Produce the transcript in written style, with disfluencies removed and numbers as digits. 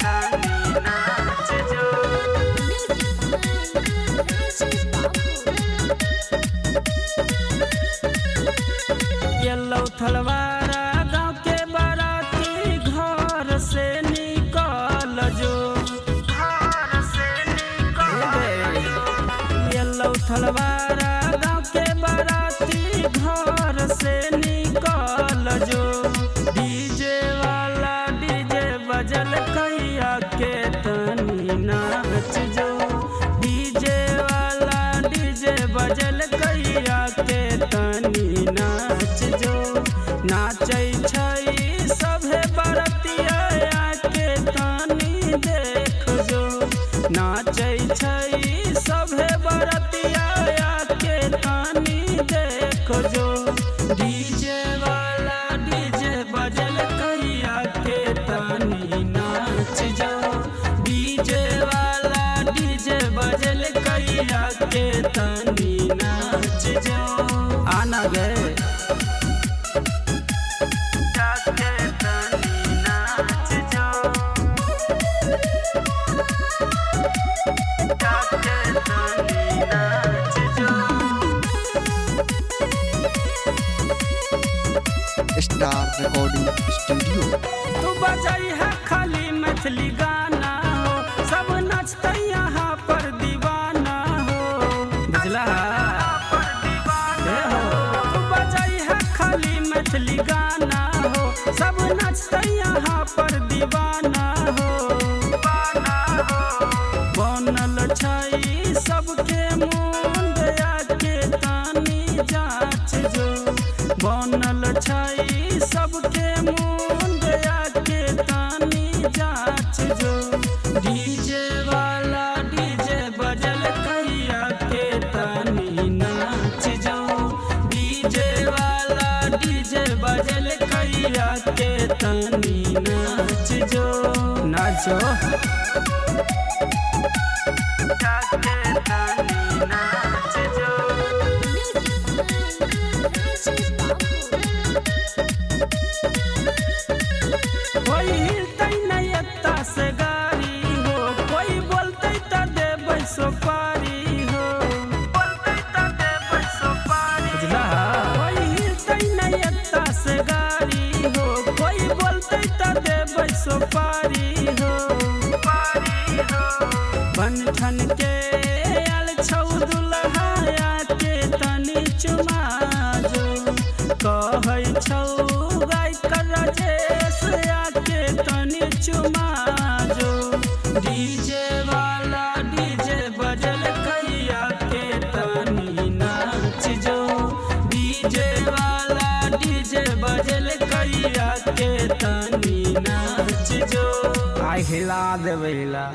तनी नाच जो। येलो थलवारा गाँव के बाराती घर से निकल जो, घर से निकल जो। येलो थलवारा गाँव के बाराती घर से निकल जो। डीजे वाला डीजे बजल कहिया के तनी नाच जो। डीजे वाला डीजे बजल कहिया के तनी नाच जो। नाचै छै सभे बरतिया के तनी देख जो। नाचै छै सभे बरतिया के तनी देख जो। डीजे वाला डीजे बजल कहिया के तनी नाच जो। डीजे वाला डीजे बजल कहिया के तनी नाच जो। आना गए के तनी नाच जो। के तनी नाच जो। Star recording studio. तू बजाई है खाली मैथिली गाना हो, सब नचते यहाँ पर दीवाना हो। बुझला तू बजाई है खाली मैथिली गाना हो, सब नचते यहाँ पर दीवाना हो। बनल छै सबके मुंड के तानी जाच जो। बनल छै सबके मुंड के तानी जाच जो। डीजे वाला डीजे बजल कहिया के तनी नाच जो। डीजे वाला डीजे बजल कहिया के तनी नाच जो। नाचो के तनी नाच जो। कोई हिलते नहीं एता से गाड़ी हो, कोई बोलते त देबै सुपारी हो। बोलते त देबै सुपारी। बुझला कोई हिलते नहीं एता से गाड़ी हो, कोई बोलते त देबै सुपारी हो। बन ठन के आल छौ दुल्हा के तनी चुमा जो। कहै छौ गाय कर राजेश के तनी चुमा जो। डीजे वाला डीजे बजल कहिया के तनी नाच जो। डीजे वाला डीजे बजल कहिया के तनी नाच जो। आइ हिला देबै हिला।